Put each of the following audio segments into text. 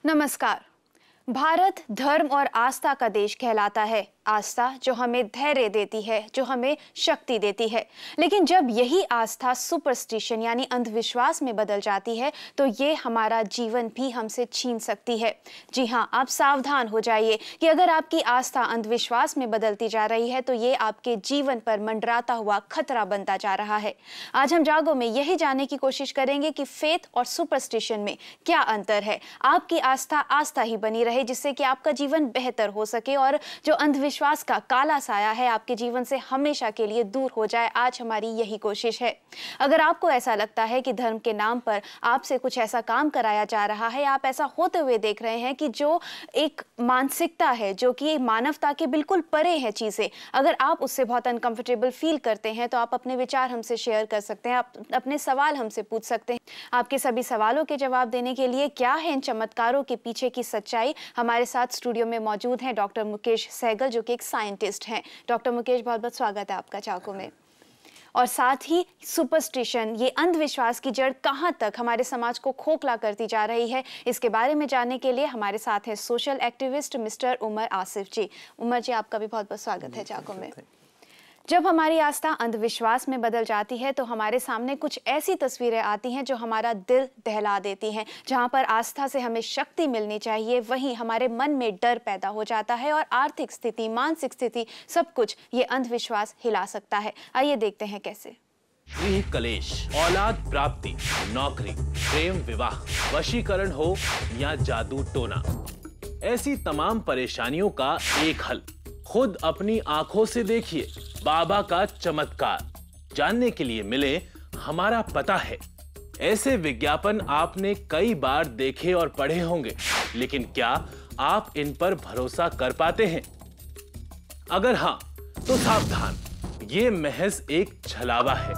नमस्कार। भारत धर्म और आस्था का देश कहलाता है। आस्था जो हमें धैर्य देती है, जो हमें शक्ति देती है। लेकिन जब यही आस्था सुपरस्टिशन यानी अंधविश्वास में बदल जाती है तो ये हमारा जीवन भी हमसे छीन सकती है। जी हाँ, आप सावधान हो जाइए कि अगर आपकी आस्था अंधविश्वास में बदलती जा रही है तो ये आपके जीवन पर मंडराता हुआ खतरा बनता जा रहा है। आज हम जागो में यही जानने की कोशिश करेंगे कि फेथ और सुपरस्टिशन में क्या अंतर है। आपकी आस्था आस्था ही बनी रहे जिससे कि आपका जीवन बेहतर हो सके और जो अंधविश्वास का काला साया है आपके जीवन से हमेशा के लिए दूर हो जाए। आज हमारी यही कोशिश है। अगर आपको ऐसा लगता है कि धर्म के नाम पर आपसे कुछ ऐसा काम कराया जा रहा है, आप ऐसा होते हुए देख रहे हैं कि जो एक मानसिकता है जो कि मानवता के बिल्कुल परे है चीजें, अगर आप उससे बहुत अनकंफर्टेबल फील करते हैं तो आप अपने विचार हमसे शेयर कर सकते हैं, आप अपने सवाल हमसे पूछ सकते हैं। आपके सभी सवालों के जवाब देने के लिए क्या है इन चमत्कारों के पीछे की सच्चाई, हमारे साथ स्टूडियो में मौजूद हैं डॉक्टर मुकेश सहगल जो कि एक साइंटिस्ट हैं। डॉक्टर मुकेश, बहुत बहुत स्वागत है आपका चाको में। और साथ ही सुपरस्टिशन, ये अंधविश्वास की जड़ कहां तक हमारे समाज को खोखला करती जा रही है, इसके बारे में जानने के लिए हमारे साथ हैं social activist mister Umar Asif ji. Umar ji, आपका भी बहुत बहुत स्वागत है चाको में। जब हमारी आस्था अंधविश्वास में बदल जाती है तो हमारे सामने कुछ ऐसी तस्वीरें आती हैं जो हमारा दिल दहला देती हैं। जहां पर आस्था से हमें शक्ति मिलनी चाहिए वहीं हमारे मन में डर पैदा हो जाता है और आर्थिक स्थिति, मानसिक स्थिति, सब कुछ ये अंधविश्वास हिला सकता है। आइए देखते हैं कैसे। गृह कलेश, औलाद प्राप्ति, नौकरी, प्रेम विवाह, वशीकरण हो या जादू टोना, ऐसी तमाम परेशानियों का एक हल। खुद अपनी आंखों से देखिए बाबा का चमत्कार। जानने के लिए मिले हमारा पता है। ऐसे विज्ञापन आपने कई बार देखे और पढ़े होंगे, लेकिन क्या आप इन पर भरोसा कर पाते हैं? अगर हां, तो सावधान, ये महज एक छलावा है।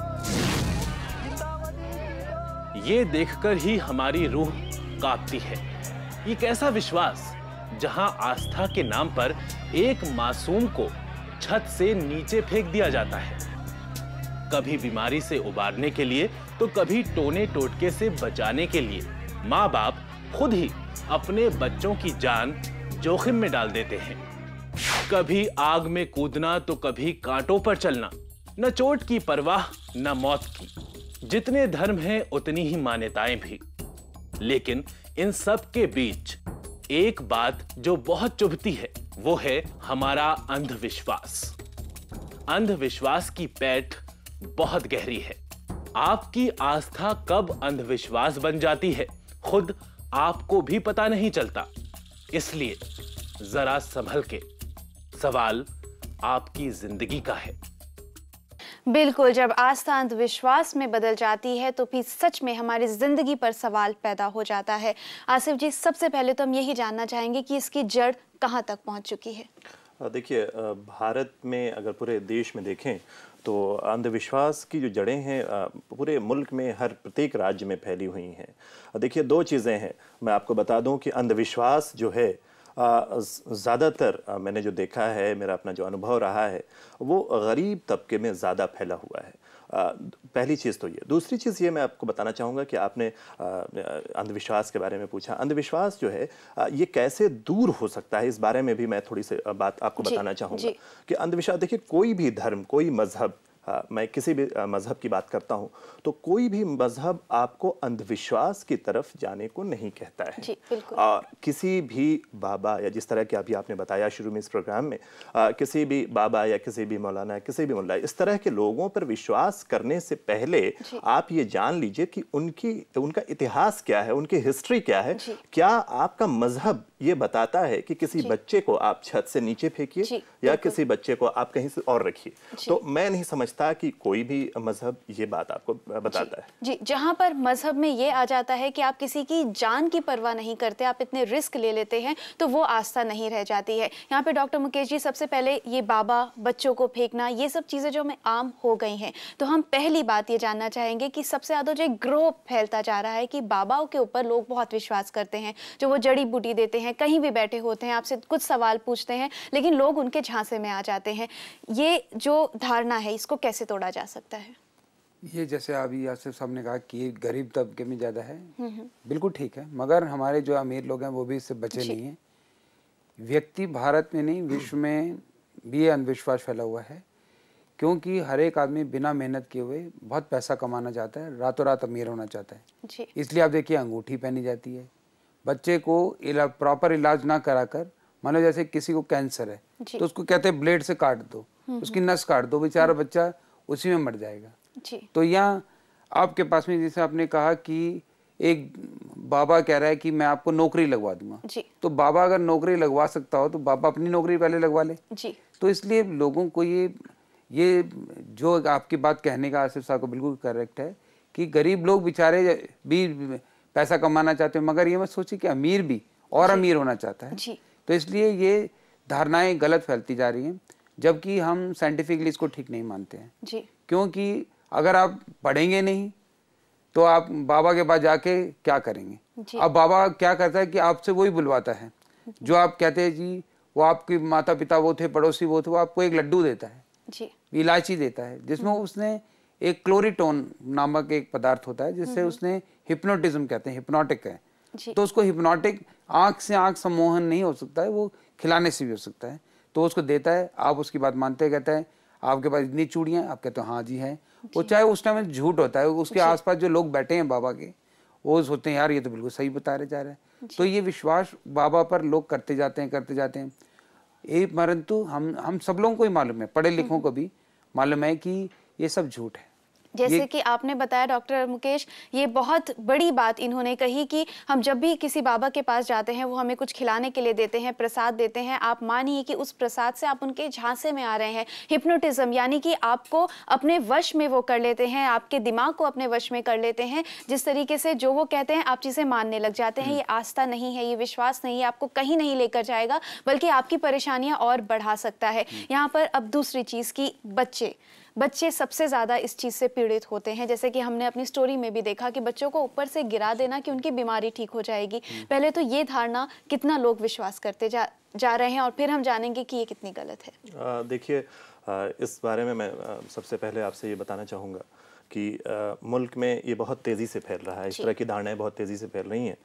ये देखकर ही हमारी रूह कांपती है। ये कैसा विश्वास जहां आस्था के नाम पर एक मासूम को छत से नीचे फेंक दिया जाता है, कभी बीमारी से उबारने के लिए तो कभी टोने टोटके से बचाने के लिए माँ बाप खुद ही अपने बच्चों की जान जोखिम में डाल देते हैं। कभी आग में कूदना तो कभी कांटों पर चलना, न चोट की परवाह न मौत की। जितने धर्म हैं उतनी ही मान्यताएं भी, लेकिन इन सब के बीच एक बात जो बहुत चुभती है वो है हमारा अंधविश्वास। अंधविश्वास की पैठ बहुत गहरी है। आपकी आस्था कब अंधविश्वास बन जाती है खुद आपको भी पता नहीं चलता। इसलिए जरा संभल के। सवाल आपकी जिंदगी का है। बिल्कुल, जब आस्था अंधविश्वास में बदल जाती है तो फिर सच में हमारी जिंदगी पर सवाल पैदा हो जाता है। आसिफ जी, सबसे पहले तो हम यही जानना चाहेंगे कि इसकी जड़ कहाँ तक पहुँच चुकी है। देखिए, भारत में अगर पूरे देश में देखें तो अंधविश्वास की जो जड़ें हैं पूरे मुल्क में हर प्रत्येक राज्य में फैली हुई हैं। देखिए, दो चीज़ें हैं। मैं आपको बता दूं कि अंधविश्वास जो है ज़्यादातर मैंने जो देखा है, मेरा अपना जो अनुभव रहा है, वो गरीब तबके में ज़्यादा फैला हुआ है। पहली चीज़ तो ये। दूसरी चीज़ ये मैं आपको बताना चाहूँगा कि आपने अंधविश्वास के बारे में पूछा। अंधविश्वास जो है ये कैसे दूर हो सकता है, इस बारे में भी मैं थोड़ी सी बात आपको बताना चाहूँगा कि अंधविश्वास, देखिए, कोई भी धर्म, कोई मजहब, मैं किसी भी मजहब की बात करता हूं तो कोई भी मजहब आपको अंधविश्वास की तरफ जाने को नहीं कहता है। जी, बिल्कुल। और किसी भी बाबा या जिस तरह के अभी आपने बताया शुरू में इस प्रोग्राम में, किसी भी बाबा या किसी भी मौलाना, किसी भी मुल्ला, इस तरह के लोगों पर विश्वास करने से पहले आप ये जान लीजिए कि उनका इतिहास क्या है, उनकी हिस्ट्री क्या है। क्या आपका मजहब ये बताता है कि किसी बच्चे को आप छत से नीचे फेंकिए या किसी बच्चे को आप कहीं से और रखिए? तो मैं नहीं समझता कि कोई भी मजहब ये बात आपको बताता है। जी, जहां पर मजहब में ये आ जाता है कि आप किसी की जान की परवाह नहीं करते, आप इतने रिस्क ले लेते हैं, तो वो आस्था नहीं रह जाती है। यहाँ पे डॉक्टर मुकेश जी, सबसे पहले ये बाबा बच्चों को फेंकना, ये सब चीजें जो हमें आम हो गई हैं, तो हम पहली बात ये जानना चाहेंगे कि सबसे ज्यादा जो ग्रोह फैलता जा रहा है कि बाबाओं के ऊपर लोग बहुत विश्वास करते हैं, जो वो जड़ी बूटी देते हैं, कहीं भी बैठे होते हैं, आपसे कुछ सवाल पूछते हैं लेकिन लोग उनके झांसे में आ जाते हैं। ये जो धारणा है, इसको कैसे तोड़ा जा सकता है? ये जैसे अभी आसिफ साहब ने कहा कि ये गरीब तबके में ज़्यादा है, बिल्कुल ठीक है, मगर हमारे जो अमीर लोग हैं वो भी इससे बचे नहीं हैं। व्यक्ति भारत में नहीं विश्व में भी ये अंधविश्वास फैला हुआ है, क्योंकि हर एक आदमी बिना मेहनत किए हुए बहुत पैसा कमाना चाहता है, रातों रात अमीर होना चाहता है। इसलिए आप देखिए अंगूठी पहनी जाती है, बच्चे को प्रॉपर इलाज ना कराकर, मान लो जैसे किसी को कैंसर है तो उसको कहते हैं ब्लेड से काट दो, उसकी नस काट दो, बेचारा बच्चा उसी में मर जाएगा। तो यहाँ आपके पास में जैसे आपने कहा कि एक बाबा कह रहा है कि मैं आपको नौकरी लगवा दूंगा, तो बाबा अगर नौकरी लगवा सकता हो तो बाबा अपनी नौकरी पहले लगवा ले। तो इसलिए लोगों को ये जो आपकी बात कहने का आसिफ साहब को बिल्कुल करेक्ट है कि गरीब लोग बेचारे भी पैसा कमाना चाहते हैं, मगर ये मत सोचिए कि अमीर भी और अमीर होना चाहता है। तो इसलिए ये धारणाएं गलत फैलती जा रही हैं, जबकि हम साइंटिफिकली इसको ठीक नहीं मानते हैं। क्योंकि अगर आप पढ़ेंगे नहीं तो आप बाबा के पास जाके क्या करेंगे? अब बाबा क्या करता है कि आपसे वही बुलवाता है जो आप कहते हैं जी वो आपके माता पिता वो थे, पड़ोसी वो थे, वो आपको एक लड्डू देता है, इलायची देता है, जिसमें उसने एक क्लोरीटोन नामक एक पदार्थ होता है जिससे उसने हिप्नोटिज्म कहते हैं, हिप्नोटिक है। तो उसको हिप्नोटिक आंख से आंख सम्मोहन नहीं हो सकता है, वो खिलाने से भी हो सकता है। तो उसको देता है, आप उसकी बात मानते हैं, कहता है आपके पास इतनी चूड़ियां, आप कहते हो हाँ जी है। वो चाहे उस टाइम में झूठ होता है, उसके आसपास जो लोग बैठे हैं बाबा के वो सोचते हैं यार ये तो बिल्कुल सही बता रहे जा रहे हैं। तो ये विश्वास बाबा पर लोग करते जाते हैं। परंतु हम सब लोगों को ही मालूम है, पढ़े लिखों को भी मालूम है कि ये सब झूठ है। जैसे कि आपने बताया डॉक्टर मुकेश, ये बहुत बड़ी बात इन्होंने कही कि हम जब भी किसी बाबा के पास जाते हैं वो हमें कुछ खिलाने के लिए देते हैं, प्रसाद देते हैं। आप मानिए कि उस प्रसाद से आप उनके झांसे में आ रहे हैं। हिप्नोटिज्म यानी कि आपको अपने वश में वो कर लेते हैं, आपके दिमाग को अपने वश में कर लेते हैं। जिस तरीके से जो वो कहते हैं आप चीज़ें मानने लग जाते हैं। ये आस्था नहीं है, ये विश्वास नहीं है, आपको कहीं नहीं लेकर जाएगा बल्कि आपकी परेशानियां और बढ़ा सकता है। यहाँ पर अब दूसरी चीज़ की बच्चे सबसे ज़्यादा इस चीज़ से पीड़ित होते हैं। जैसे कि हमने अपनी स्टोरी में भी देखा कि बच्चों को ऊपर से गिरा देना कि उनकी बीमारी ठीक हो जाएगी। पहले तो ये धारणा कितना लोग विश्वास करते जा रहे हैं और फिर हम जानेंगे कि ये कितनी गलत है। देखिए, इस बारे में मैं सबसे पहले आपसे ये बताना चाहूँगा कि मुल्क में ये बहुत तेज़ी से फैल रहा है, इस तरह की धारणाएँ बहुत तेज़ी से फैल रही हैं।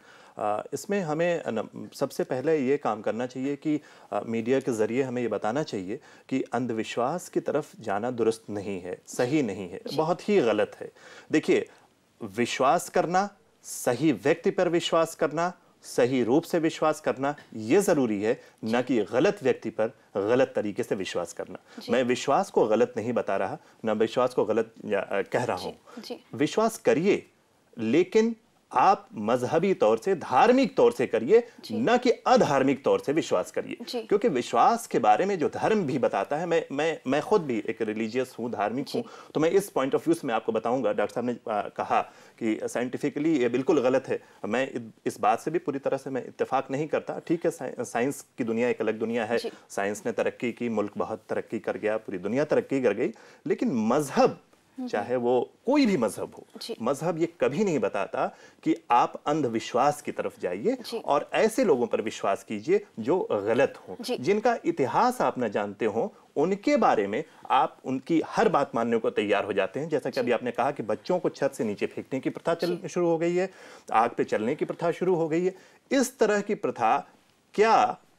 इसमें हमें सबसे पहले ये काम करना चाहिए कि मीडिया के ज़रिए हमें ये बताना चाहिए कि अंधविश्वास की तरफ जाना दुरुस्त नहीं है, सही नहीं है, बहुत ही गलत है। देखिए, विश्वास करना, सही व्यक्ति पर विश्वास करना, सही रूप से विश्वास करना ये ज़रूरी है, न कि गलत व्यक्ति पर गलत तरीके से विश्वास करना। मैं विश्वास को गलत नहीं बता रहा, न विश्वास को गलत कह रहा हूँ। विश्वास करिए, लेकिन आप मजहबी तौर से, धार्मिक तौर से करिए, न कि अधार्मिक तौर से विश्वास करिए। क्योंकि विश्वास के बारे में जो धर्म भी बताता है, मैं खुद भी एक रिलीजियस हूँ, धार्मिक हूँ, तो मैं इस पॉइंट ऑफ व्यू से मैं आपको बताऊंगा। डॉक्टर साहब ने कहा कि साइंटिफिकली ये बिल्कुल गलत है, मैं इस बात से भी पूरी तरह से मैं इत्तेफाक नहीं करता। ठीक है, साइंस की दुनिया एक अलग दुनिया है, साइंस ने तरक्की की, मुल्क बहुत तरक्की कर गया, पूरी दुनिया तरक्की कर गई, लेकिन मजहब, चाहे वो कोई भी मजहब हो, मजहब ये कभी नहीं बताता कि आप अंधविश्वास की तरफ जाइए और ऐसे लोगों पर विश्वास कीजिए जो गलत हो, जिनका इतिहास आप न जानते हो, उनके बारे में आप उनकी हर बात मानने को तैयार हो जाते हैं। जैसा कि अभी आपने कहा कि बच्चों को छत से नीचे फेंकने की प्रथा शुरू हो गई है, आग पे चलने की प्रथा शुरू हो गई है। इस तरह की प्रथा क्या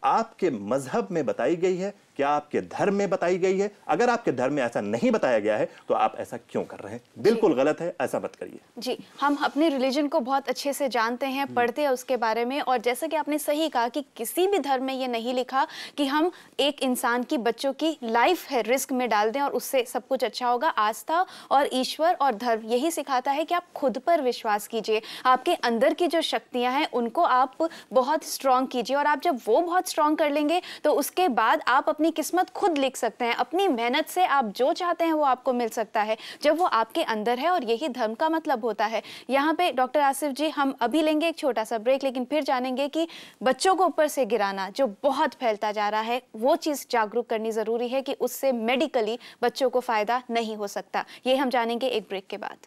आपके मजहब में बताई गई है? क्या आपके धर्म में बताई गई है? अगर आपके धर्म में ऐसा नहीं बताया गया है तो आप ऐसा क्यों कर रहे हैं? बिल्कुल गलत है, ऐसा मत करिए। जी, हम अपने रिलीजन को बहुत अच्छे से जानते हैं, पढ़ते हैं उसके बारे में, और जैसा कि आपने सही कहा कि किसी भी धर्म में ये नहीं लिखा कि हम एक इंसान की, बच्चों की लाइफ है रिस्क में डाल दें और उससे सब कुछ अच्छा होगा। आस्था और ईश्वर और धर्म यही सिखाता है कि आप खुद पर विश्वास कीजिए, आपके अंदर की जो शक्तियां हैं उनको आप बहुत स्ट्रांग कीजिए, और आप जब वो बहुत स्ट्रांग कर लेंगे तो उसके बाद आप अपनी किस्मत खुद लिख सकते हैं। अपनी मेहनत से आप जो चाहते हैं वो आपको मिल सकता है जब वो आपके अंदर है, और यही धर्म का मतलब होता है। यहाँ पे डॉक्टर आसिफ जी, हम अभी लेंगे एक छोटा सा ब्रेक, लेकिन फिर जानेंगे कि बच्चों को ऊपर से गिराना जो बहुत फैलता जा रहा है, वो चीज़ जागरूक करनी ज़रूरी है कि उससे मेडिकली बच्चों को फ़ायदा नहीं हो सकता। ये हम जानेंगे एक ब्रेक के बाद।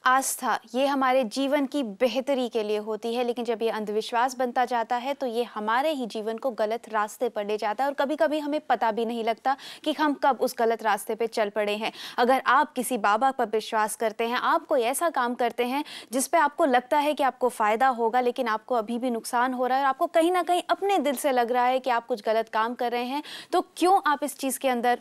आस्था ये हमारे जीवन की बेहतरी के लिए होती है, लेकिन जब ये अंधविश्वास बनता जाता है तो ये हमारे ही जीवन को गलत रास्ते पर ले जाता है और कभी कभी हमें पता भी नहीं लगता कि हम कब उस गलत रास्ते पे चल पड़े हैं। अगर आप किसी बाबा पर विश्वास करते हैं, आप कोई ऐसा काम करते हैं जिस पे आपको लगता है कि आपको फ़ायदा होगा लेकिन आपको अभी भी नुकसान हो रहा है और आपको कहीं ना कहीं अपने दिल से लग रहा है कि आप कुछ गलत काम कर रहे हैं, तो क्यों आप इस चीज़ के अंदर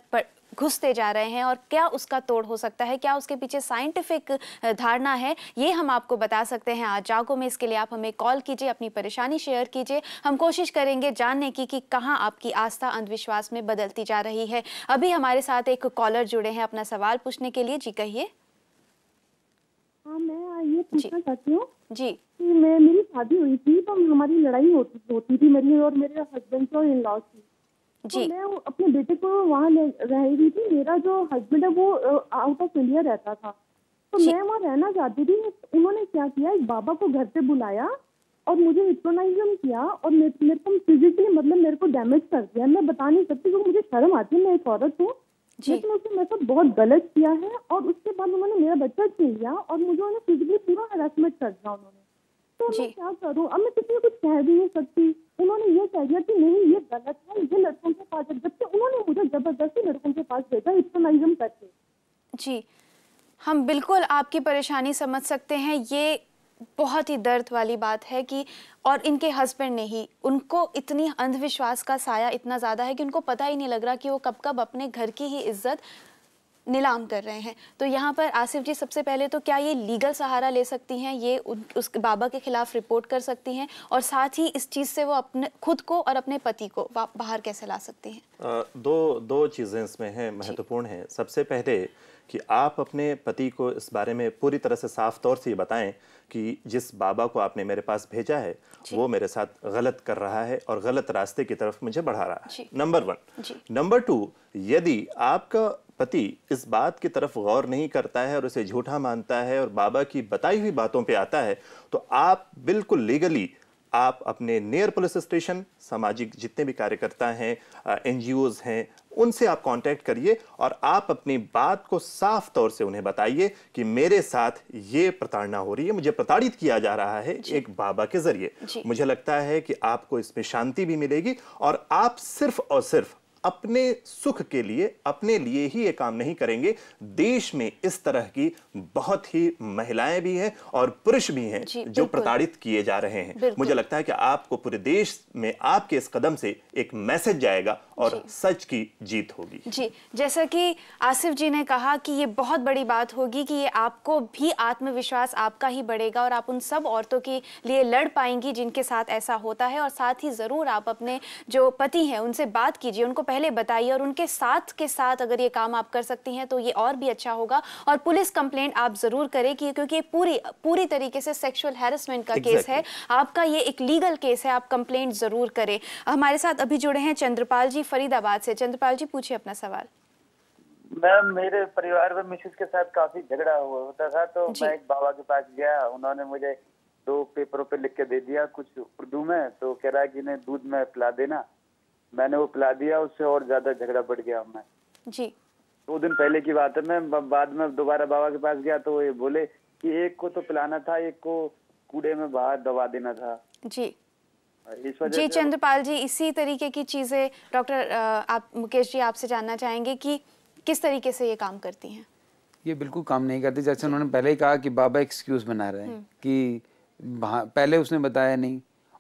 घुसते जा रहे हैं और क्या उसका तोड़ हो सकता है, क्या उसके पीछे साइंटिफिक धारणा है, ये हम आपको बता सकते हैं आज जागो में। इसके लिए आप हमें कॉल कीजिए, अपनी परेशानी शेयर कीजिए, हम कोशिश करेंगे जानने की कि कहां आपकी आस्था अंधविश्वास में बदलती जा रही है। अभी हमारे साथ एक कॉलर जुड़े हैं अपना सवाल पूछने के लिए। जी कहिए। हाँ, मैं ये पूछना चाहती हूँ जी कि मेरी शादी हुई थी तो हमारी लड़ाई होती थी मेरी और मेरे हस्बैंड की और इन लॉज की। जी तो मैं अपने बेटे को वहाँ ले रह रही थी। मेरा जो हस्बैंड है वो आउट ऑफ इंडिया रहता था, तो मैं वहाँ रहना चाहती थी। उन्होंने क्या किया, एक बाबा को घर पे बुलाया और मुझे हिप्नोटाइजम किया और मेरे को फिजिकली मतलब मेरे को डैमेज कर दिया। मैं बता नहीं सकती क्योंकि मुझे शर्म आती है, मैं एक औरत हूँ, लेकिन उसने मेरे साथ बहुत गलत किया है। और उसके बाद उन्होंने मेरा बच्चा छीन लिया और मुझे उन्होंने फिजिकली पूरा हरासमेंट कर दिया उन्होंने। तो मैं क्या करूँ, अब मैं किसी को कुछ कह भी नहीं सकती। उन्होंने ये कह दिया कि नहीं ये गलत है, ये लड़कों के पास, जबकि उन्होंने मुझे जबरदस्ती लड़कों के पास भेजा हिप्नोटाइजम करके। जी, हम बिल्कुल आपकी परेशानी समझ सकते हैं। ये बहुत ही दर्द वाली बात है कि और इनके हस्बैंड ने ही, उनको इतनी अंधविश्वास का साया इतना ज़्यादा है कि उनको पता ही नहीं लग रहा कि वो कब कब अपने घर की ही इज्जत नीलाम कर रहे हैं। तो यहाँ पर आसिफ जी, सबसे पहले तो क्या ये लीगल सहारा ले सकती हैं, ये उस बाबा के खिलाफ रिपोर्ट कर सकती हैं, और साथ ही इस चीज़ से वो अपने खुद को और अपने पति को बाहर कैसे ला सकती हैं? दो चीज़ें इसमें हैं, महत्वपूर्ण हैं। सबसे पहले कि आप अपने पति को इस बारे में पूरी तरह से साफ तौर से ये बताएं कि जिस बाबा को आपने मेरे पास भेजा है वो मेरे साथ गलत कर रहा है और गलत रास्ते की तरफ मुझे बढ़ा रहा है, नंबर 1। नंबर 2, यदि आपका पति इस बात की तरफ गौर नहीं करता है और उसे झूठा मानता है और बाबा की बताई हुई बातों पे आता है, तो आप बिल्कुल लीगली आप अपने नियर पुलिस स्टेशन, सामाजिक जितने भी कार्यकर्ता हैं, NGOs हैं, उनसे आप कांटेक्ट करिए और आप अपनी बात को साफ तौर से उन्हें बताइए कि मेरे साथ ये प्रताड़ना हो रही है, मुझे प्रताड़ित किया जा रहा है एक बाबा के जरिए। मुझे लगता है कि आपको इसमें शांति भी मिलेगी और आप सिर्फ और सिर्फ अपने सुख के लिए, अपने लिए ही ये काम नहीं करेंगे। देश में इस तरह की बहुत ही महिलाएं भी हैं और पुरुष भी हैं जो प्रताड़ित किए जा रहे हैं। मुझे लगता है कि आपको पूरे देश में आपके इस कदम से एक मैसेज जाएगा और सच की जीत होगी। जी, जैसा कि आसिफ जी ने कहा कि ये बहुत बड़ी बात होगी कि ये आपको भी आत्मविश्वास आपका ही बढ़ेगा और आप उन सब औरतों के लिए लड़ पाएंगी जिनके साथ ऐसा होता है। और साथ ही ज़रूर आप अपने जो पति हैं उनसे बात कीजिए, उनको पहले बताइए और उनके साथ के साथ अगर ये काम आप कर सकती हैं तो ये और भी अच्छा होगा। और पुलिस कंप्लेंट आप ज़रूर करें कि क्योंकि ये पूरी तरीके से सेक्सुअल हैरेसमेंट का केस है, आपका ये एक लीगल केस है, आप कंप्लेंट ज़रूर करें। हमारे साथ अभी जुड़े हैं चंद्रपाल जी फरीदाबाद से। चंद्रपाल जी, पूछिए अपना सवाल। मैम, मेरे परिवार में मिसेस के साथ काफी झगड़ा होता था, तो मैं एक बाबा के पास गया। उन्होंने मुझे 2 पेपरों पे लिख के दे दिया, कुछ उर्दू में, तो कह रहा है कि इन्हें दूध में पिला देना। मैंने वो पिला दिया, उससे और ज्यादा झगड़ा बढ़ गया। मैं जी 2 दिन पहले की बात है। मैं बाद में दोबारा बाबा के पास गया तो वो ये बोले कि एक को तो पिलाना था, एक को कूड़े में बाहर दबा देना था। जी इस वजह जी से चंद्रपाल जी, इसी तरीके की चीज़ें डॉक्टर आप मुकेश जी आपसे जानना चाहेंगे कि किस तरीके से ये काम करती हैं? ये बिल्कुल काम नहीं करती। जैसे उन्होंने पहले ही कहा कि बाबा एक्सक्यूज बना रहे हैं कि पहले उसने बताया नहीं,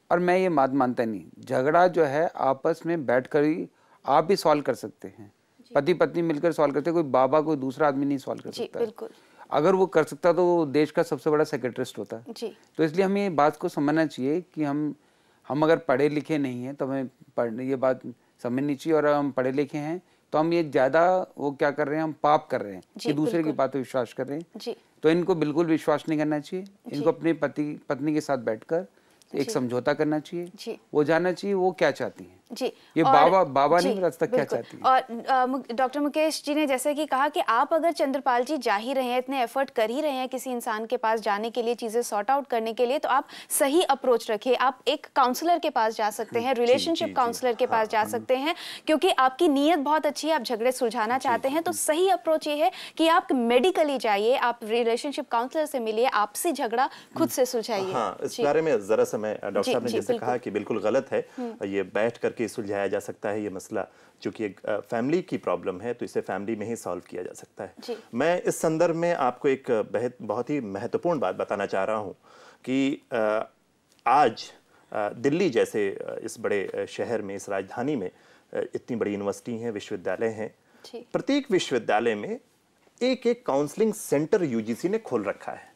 और मैं ये बात मानता नहीं। झगड़ा जो है आपस में बैठकर ही आप भी सॉल्व कर सकते हैं, पति पत्नी मिलकर सॉल्व करते हैं। कोई बाबा कोई दूसरा आदमी नहीं सॉल्व कर सकता। बिल्कुल। अगर वो कर सकता तो वो देश का सबसे बड़ा सेक्रेटरिस्ट होता है। तो इसलिए हमें ये बात को समझना चाहिए कि हम अगर पढ़े लिखे नहीं हैं तो हमें ये बात समझनी चाहिए, और हम पढ़े लिखे हैं तो हम ये ज्यादा वो क्या कर रहे हैं, हम पाप कर रहे हैं कि दूसरे की बात पर विश्वास कर रहे हैं। तो इनको बिल्कुल विश्वास नहीं करना चाहिए। इनको अपने पति पत्नी के साथ बैठकर एक समझौता करना चाहिए, वो जानना चाहिए वो क्या चाहती हैं। जी। ये बाबा नहीं रास्ता क्या चाहती है। और डॉक्टर मुकेश जी ने जैसे कि कहा कि आप अगर चंद्रपाल जी जा ही रहे हैं, इतने एफर्ट कर ही रहे हैं किसी इंसान के पास जाने के लिए, चीजें सॉर्ट आउट करने के लिए, तो आप सही अप्रोच रखिए। आप एक काउंसलर के पास जा सकते हैं, रिलेशनशिप काउंसलर के पास जा सकते हैं, क्योंकि आपकी नीयत बहुत अच्छी है, आप झगड़े सुलझाना चाहते हैं। तो सही अप्रोच ये है कि आप मेडिकली जाइए, आप रिलेशनशिप काउंसलर से मिलिए, आपसी झगड़ा खुद से सुलझाइए। हाँ, इस बारे में जरा सा मैं डॉक्टर साहब ने जैसे कहा कि बिल्कुल गलत है, ये बैठ करके सुलझाया जा सकता है ये मसला, क्योंकि एक फैमिली की प्रॉब्लम है तो इसे फैमिली में ही सॉल्व किया जा सकता है। मैं इस संदर्भ में आपको एक बहुत ही महत्वपूर्ण बात बताना चाह रहा हूँ कि आज दिल्ली जैसे इस बड़े शहर में, इस राजधानी में इतनी बड़ी यूनिवर्सिटी हैं, विश्वविद्यालय हैं, प्रत्येक विश्वविद्यालय में एक एक काउंसलिंग सेंटर यूजीसी ने खोल रखा है,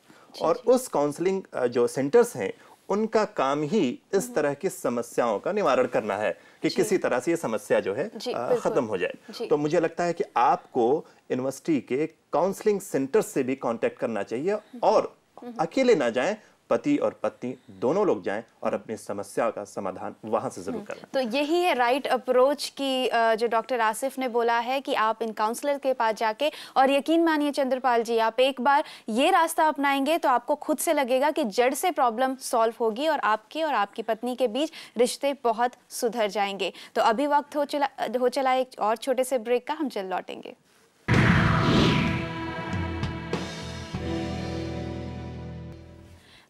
और उस काउंसलिंग जो सेंटर्स हैं उनका काम ही इस तरह की समस्याओं का निवारण करना है कि किसी तरह से ये समस्या जो है खत्म हो जाए। तो मुझे लगता है कि आपको यूनिवर्सिटी के काउंसलिंग सेंटर से भी कांटेक्ट करना चाहिए, और अकेले ना जाएं, पति और पत्नी दोनों लोग जाएं और अपनी समस्या का समाधान वहां से जरूर करना। तो यही है राइट अप्रोच की जो डॉक्टर आसिफ ने बोला है कि आप इन काउंसलर के पास जाके, और यकीन मानिए चंद्रपाल जी, आप एक बार ये रास्ता अपनाएंगे तो आपको खुद से लगेगा कि जड़ से प्रॉब्लम सॉल्व होगी और आपकी पत्नी के बीच रिश्ते बहुत सुधर जाएंगे। तो अभी वक्त हो चला एक और छोटे से ब्रेक का, हम जल्द लौटेंगे।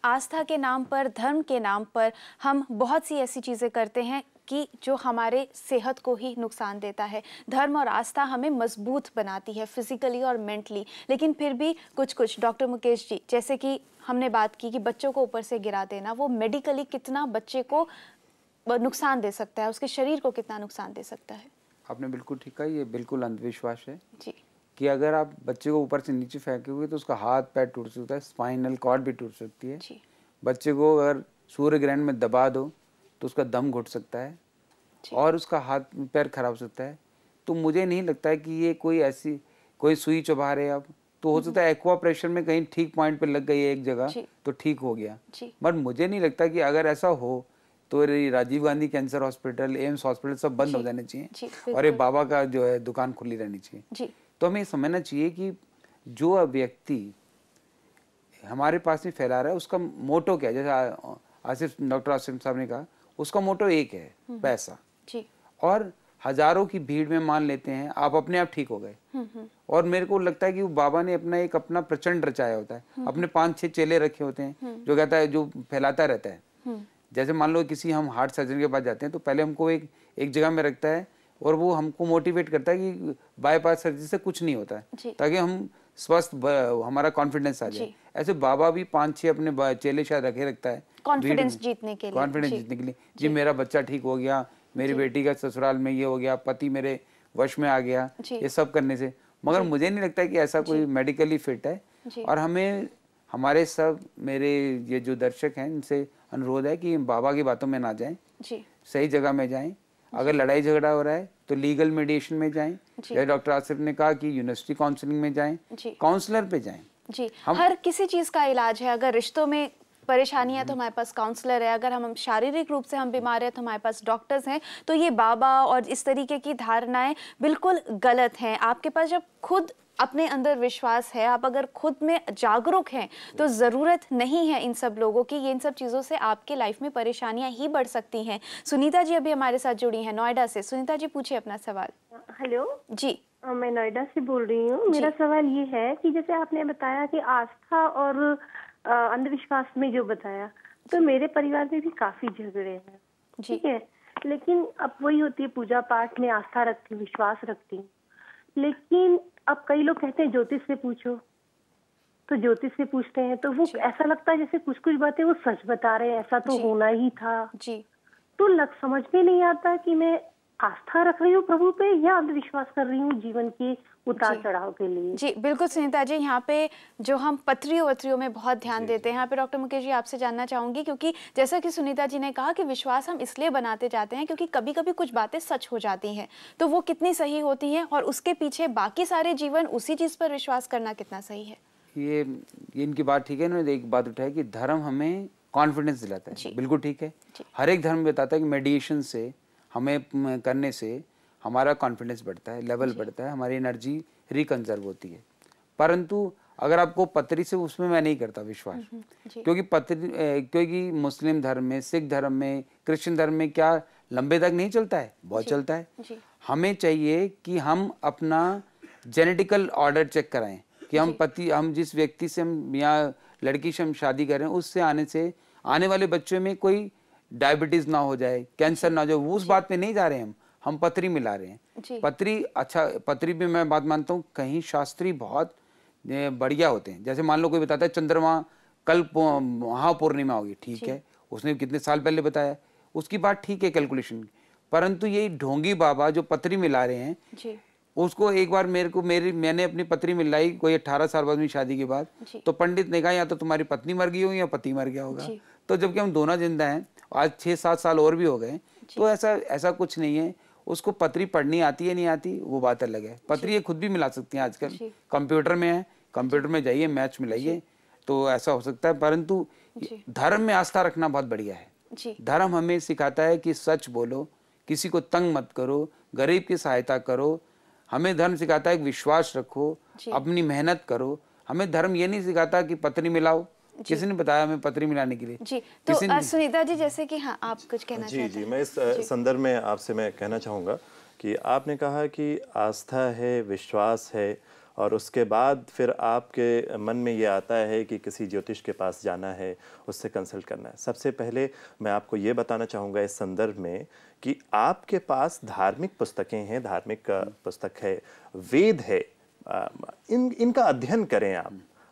आस्था के नाम पर, धर्म के नाम पर हम बहुत सी ऐसी चीज़ें करते हैं कि जो हमारे सेहत को ही नुकसान देता है। धर्म और आस्था हमें मजबूत बनाती है फिजिकली और मेंटली, लेकिन फिर भी कुछ डॉक्टर मुकेश जी, जैसे कि हमने बात की कि बच्चों को ऊपर से गिरा देना, वो मेडिकली कितना बच्चे को नुकसान दे सकता है, उसके शरीर को कितना नुकसान दे सकता है। आपने बिल्कुल ठीक कहा, ये बिल्कुल अंधविश्वास है जी, कि अगर आप बच्चे को ऊपर से नीचे फेंकोगे तो उसका हाथ पैर टूट सकता है, स्पाइनल कॉर्ड भी टूट सकती है। बच्चे को अगर सूर्य ग्रहण में दबा दो तो उसका दम घुट सकता है और उसका हाथ पैर खराब हो सकता है। तो मुझे नहीं लगता है कि ये कोई सुई चुभा रहे आप, तो हो सकता है एक्वा प्रेशर में कहीं ठीक पॉइंट पे लग गई है एक जगह तो ठीक हो गया, बट मुझे नहीं लगता कि अगर ऐसा हो तो Rajiv Gandhi cancer hospital, AIIMS hospital सब बंद हो जाने चाहिए और ये बाबा का जो है दुकान खुली रहनी चाहिए। तो हमें समझना चाहिए कि जो व्यक्ति हमारे पास में फैला रहा है उसका मोटो क्या है। जैसे डॉक्टर आसिफ साहब ने कहा, उसका मोटो एक है, पैसा। और हजारों की भीड़ में मान लेते हैं आप अपने आप ठीक हो गए, और मेरे को लगता है कि वो बाबा ने अपना प्रचंड रचाया होता है, अपने 5-6 चेले रखे होते हैं जो कहता है, जो फैलाता रहता है। जैसे मान लो किसी हम हार्ट सर्जन के पास जाते हैं तो पहले हमको एक जगह में रखता है और वो हमको मोटिवेट करता है कि बाईपास सर्जरी से कुछ नहीं होता है, ताकि हम स्वस्थ, हमारा कॉन्फिडेंस आ जाए। ऐसे बाबा भी 5-6 अपने चेले शायद रखता है कॉन्फिडेंस जीतने के लिए। जी मेरा बच्चा ठीक हो गया, मेरी बेटी का ससुराल में ये हो गया, पति मेरे वश में आ गया, ये सब करने से। मगर मुझे नहीं लगता कि ऐसा कोई मेडिकली फिट है। और हमारे सब मेरे ये जो दर्शक हैं इनसे अनुरोध है कि बाबा की बातों में ना जाएं, सही जगह में जाएं। अगर लड़ाई झगड़ा हो रहा है तो लीगल मीडिएशन में जाएं, या डॉक्टर आसिफ ने कहा कि यूनिवर्सिटी काउंसलिंग में जाएं, काउंसलर पे जाएं। हर किसी चीज का इलाज है। अगर रिश्तों में परेशानी है तो हमारे पास काउंसलर है, अगर हम शारीरिक रूप से हम बीमार हैं तो हमारे पास डॉक्टर्स हैं। तो ये बाबा और इस तरीके की धारणाएं बिल्कुल गलत हैं। आपके पास जब खुद अपने अंदर विश्वास है, आप अगर खुद में जागरूक हैं, तो ज़रूरत नहीं है इन सब लोगों की। ये इन सब चीज़ों से आपके लाइफ में परेशानियां ही बढ़ सकती हैं। सुनीता जी अभी हमारे साथ जुड़ी हैं नोएडा से। सुनीता जी पूछिए अपना सवाल। हेलो जी, मैं नोएडा से बोल रही हूँ। मेरा सवाल ये है कि जैसे आपने बताया कि आस्था और अंधविश्वास में जो बताया, तो मेरे परिवार में भी काफी झगड़े हैं, ठीक है। लेकिन अब वही होती है, पूजा पाठ में आस्था रखती, विश्वास रखती हूँ, लेकिन अब कई लोग कहते हैं ज्योतिष से पूछो, तो ज्योतिष से पूछते हैं तो वो ऐसा लगता है जैसे कुछ बातें वो सच बता रहे हैं, ऐसा तो होना ही था जी। तो समझ में नहीं आता कि मैं आस्था रख रही हूँ प्रभु पे या अंधविश्वास कर रही हूँ जीवन के उतार चढ़ाव के लिए। जी बिल्कुल सुनीता जी, यहाँ पे जो हम पत्रियों में बहुत ध्यान देते हैं, यहाँ पे डॉक्टर मुकेश जी आपसे जानना चाहूंगी, क्योंकि जैसा कि सुनीता जी ने कहा कि विश्वास हम इसलिए बनाते जाते हैं क्योंकि कभी कभी कुछ बातें सच हो जाती हैं, तो वो कितनी सही होती हैं और उसके पीछे बाकी सारे जीवन उसी चीज पर विश्वास करना कितना सही है। ये इनकी बात ठीक है। इन्होंने एक बात उठाई कि धर्म हमें कॉन्फिडेंस दिलाता है, बिल्कुल ठीक है। हर एक धर्म बताता है कि मेडिटेशन से हमें करने से हमारा कॉन्फिडेंस बढ़ता है, लेवल बढ़ता है, हमारी एनर्जी रिकंजर्व होती है। परंतु अगर आपको पत्री से, उसमें मैं नहीं करता विश्वास, क्योंकि मुस्लिम धर्म में, सिख धर्म में, क्रिश्चियन धर्म में क्या लंबे तक नहीं चलता है, बहुत चलता है। हमें चाहिए कि हम अपना जेनेटिकल ऑर्डर चेक कराएं कि हम जिस व्यक्ति से हम या लड़की से हम शादी करें, उससे आने वाले बच्चों में कोई डायबिटीज ना हो जाए, कैंसर ना हो जाए, वो उस बात पे नहीं जा रहे हैं हम पत्री मिला रहे हैं। पत्री, अच्छा पत्री भी मैं बात मानता हूँ, कहीं शास्त्री बहुत बढ़िया होते हैं। जैसे मान लो कोई बताता है चंद्रमा कल महापूर्णिमा होगी, ठीक है, उसने कितने साल पहले बताया, उसकी बात ठीक है कैलकुलेशन, परंतु ये ढोंगी बाबा जो पत्री मिला रहे हैं, उसको एक बार मैंने अपनी पत्री मिलाई कोई 18 साल बाद में शादी के बाद, तो पंडित ने कहा या तो तुम्हारी पत्नी मर गई होगी या पति मर गया होगा। तो जबकि हम दोनों जिंदा हैं, आज 6-7 साल और भी हो गए, तो ऐसा कुछ नहीं है। उसको पत्री पढ़नी आती है नहीं आती वो बात अलग है। पत्री ये खुद भी मिला सकती हैं आजकल, कंप्यूटर में है, कंप्यूटर में जाइए, मैच मिलाइए, तो ऐसा हो सकता है। परंतु धर्म में आस्था रखना बहुत बढ़िया है। धर्म हमें सिखाता है कि सच बोलो, किसी को तंग मत करो, गरीब की सहायता करो। हमें धर्म सिखाता है कि विश्वास रखो, अपनी मेहनत करो। हमें धर्म ये नहीं सिखाता कि पत्री मिलाओ। किसी ने बताया हमें पत्री मिलाने के लिए। जी, तो सुनीता जी, जैसे कि हाँ, आप कुछ कहना चाहते हैं? जी, मैं इस संदर्भ में आपसे मैं कहना चाहूँगा कि आपने कहा कि आस्था है, विश्वास है, और उसके बाद फिर आपके मन में ये आता है कि किसी ज्योतिष के पास जाना है, उससे कंसल्ट करना है। सबसे पहले मैं आपको ये बताना चाहूँगा इस संदर्भ में कि आपके पास धार्मिक पुस्तकें हैं, धार्मिक पुस्तक है, वेद है, इनका अध्ययन करें।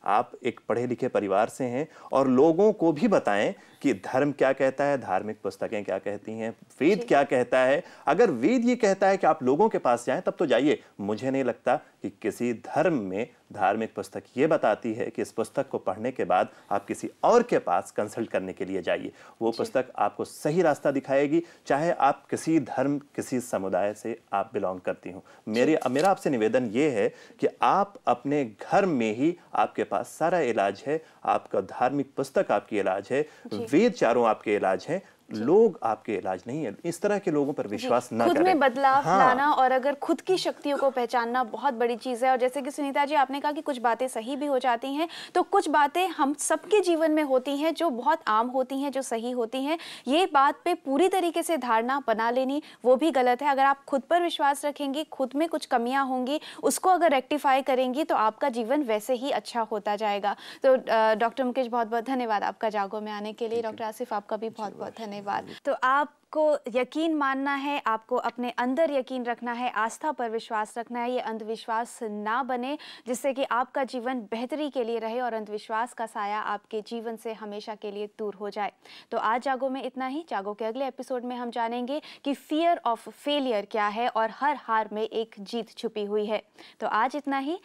आप एक पढ़े लिखे परिवार से हैं, और लोगों को भी बताएं कि धर्म क्या कहता है, धार्मिक पुस्तकें क्या कहती हैं, वेद क्या कहता है। अगर वेद ये कहता है कि आप लोगों के पास जाएं, तब तो जाइए। मुझे नहीं लगता कि किसी धर्म में धार्मिक पुस्तक ये बताती है कि इस पुस्तक को पढ़ने के बाद आप किसी और के पास कंसल्ट करने के लिए जाइए। वो पुस्तक आपको सही रास्ता दिखाएगी, चाहे आप किसी धर्म, किसी समुदाय से आप बिलोंग करती हो। मेरा आपसे निवेदन ये है कि आप अपने घर में ही, आपके पास सारा इलाज है, आपका धार्मिक पुस्तक आपकी इलाज है, वेद चारों आपके इलाज हैं, लोग आपके इलाज नहीं है। इस तरह के लोगों पर विश्वास ना करें। खुद में बदलाव लाना और अगर खुद की शक्तियों को पहचानना बहुत बड़ी चीज है। और जैसे कि सुनीता जी आपने कहा कि कुछ बातें सही भी हो जाती हैं, तो कुछ बातें हम सबके जीवन में होती हैं जो बहुत आम होती हैं, जो सही होती हैं। ये बात पे पूरी तरीके से धारणा बना लेनी वो भी गलत है। अगर आप खुद पर विश्वास रखेंगे, खुद में कुछ कमियां होंगी, उसको अगर रेक्टिफाई करेंगी, तो आपका जीवन वैसे ही अच्छा होता जाएगा। तो डॉक्टर मुकेश, बहुत बहुत धन्यवाद आपका जागो में आने के लिए। डॉक्टर आसिफ, आपका भी बहुत बहुत धन्यवाद। तो आपको यकीन मानना है, आपको अपने अंदर यकीन रखना है, आस्था पर विश्वास रखना है। ये अंधविश्वास ना बने, जिससे कि आपका जीवन बेहतरी के लिए रहे और अंधविश्वास का साया आपके जीवन से हमेशा के लिए दूर हो जाए। तो आज जागो में इतना ही। जागो के अगले एपिसोड में हम जानेंगे कि फियर ऑफ फेलियर क्या है और हर हार में एक जीत छुपी हुई है। तो आज इतना ही।